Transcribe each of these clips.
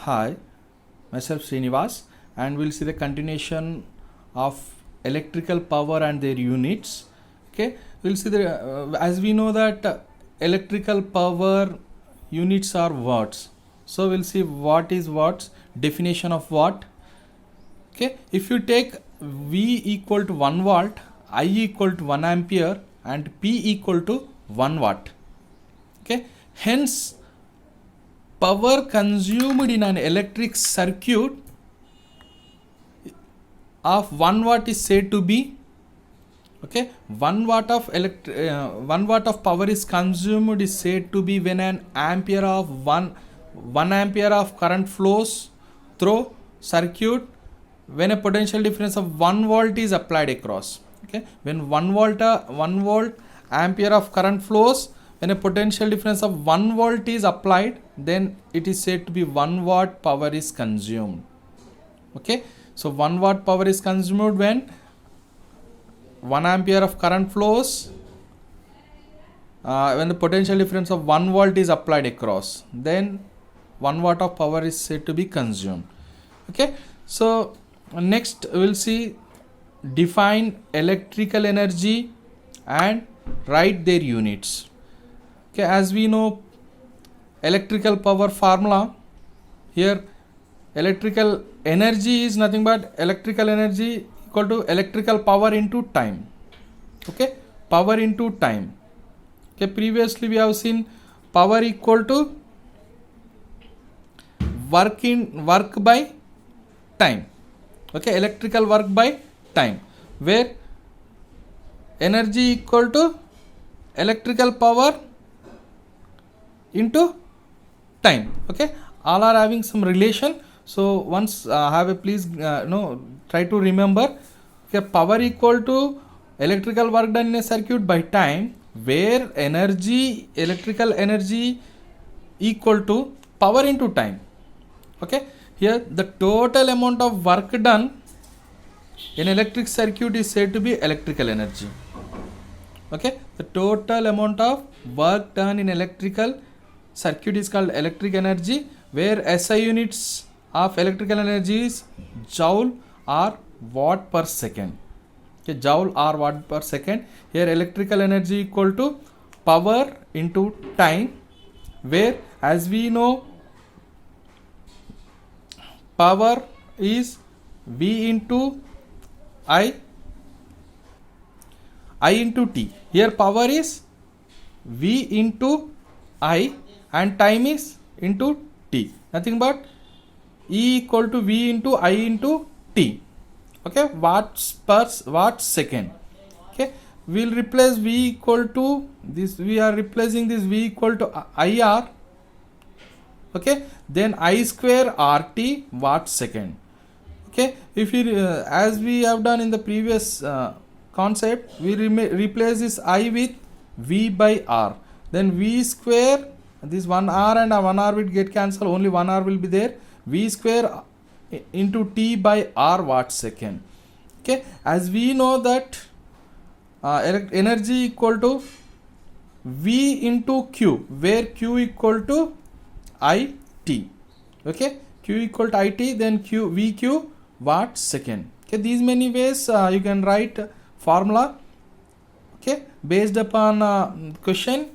Hi, myself Srinivas, and we'll see the continuation of electrical power and their units. Okay, we'll see the as we know that electrical power units are watts. So we'll see what is watts, definition of watt. Okay, if you take V equal to 1 volt, I equal to 1 ampere, and P equal to 1 watt. Okay, hence power consumed in an electric circuit of 1 watt is said to be 1 watt of 1 watt of power is consumed is said to be when an ampere of 1 ampere of current flows through circuit when a potential difference of 1 volt is applied across. Okay, when 1 volt ampere of current flows, when a potential difference of 1 volt is applied, then it is said to be 1 watt power is consumed. Okay, so 1 watt power is consumed when 1 ampere of current flows, when the potential difference of 1 volt is applied across, then 1 watt of power is said to be consumed. Okay, so next we'll see define electrical energy and write their units. Okay, as we know electrical power formula, here electrical energy is nothing but electrical energy equal to electrical power into time. Okay, power into time. Okay, previously we have seen power equal to work by time. Okay, electrical work by time, where energy equal to electrical power into time. Okay, all are having some relation. So once have a please try to remember. Okay, power equal to electrical work done in a circuit by time, where electrical energy equal to power into time. Okay, here the total amount of work done in electric circuit is said to be electrical energy. Okay, the total amount of work done in electrical circuit is called electric energy, where SI units of electrical energy is joule or watt per second. Okay, joule or watt per second. Here electrical energy equal to power into time, where as we know power is V into I into T. Here power is V into I and time is into T. Nothing but E equal to V into I into T. Okay, watts per watt second. Okay, we'll replace V equal to this. We are replacing this V equal to IR. Okay, then I square RT watt second. Okay, if we as we have done in the previous concept, we replace this I with V by R. Then V square, this 1 R and 1 R will get cancelled, only 1 R will be there. V square into T by R watt second. Okay, as we know that energy equal to V into Q, where Q equal to IT. Okay, Q equal to IT, then VQ watt second. Okay, these many ways you can write formula. Okay, based upon question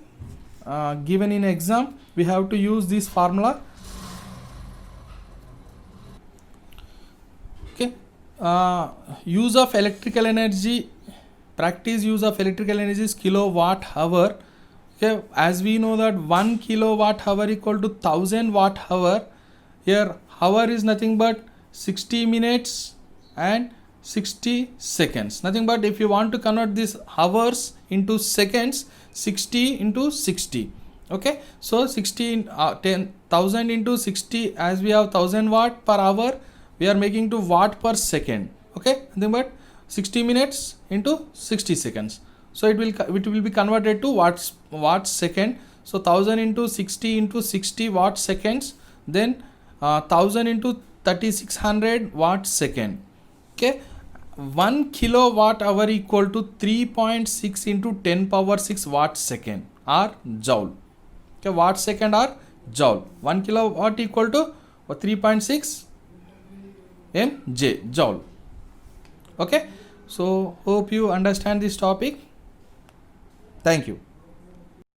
given in exam, we have to use this formula. Okay, use of electrical energy, practice use of electrical energy is kilowatt hour. Okay, as we know that 1 kilowatt hour equal to 1000 watt hour. Here hour is nothing but 60 minutes and 60 seconds. Nothing but if you want to convert these hours into seconds, 60 into 60. Okay, so 10,000 into 60, as we have 1000 watt per hour, we are making to watt per second. Okay, nothing but 60 minutes into 60 seconds. So it will be converted to watts second. So 1000 into 60 into 60 watt seconds, then 1000 into 3600 watt second. Okay, 1 kilowatt hour equal to 3.6 into 10 power 6 watt second or joule. Okay, watt second or joule. 1 kilowatt equal to or 3.6 mJ joule. Okay, so hope you understand this topic. Thank you.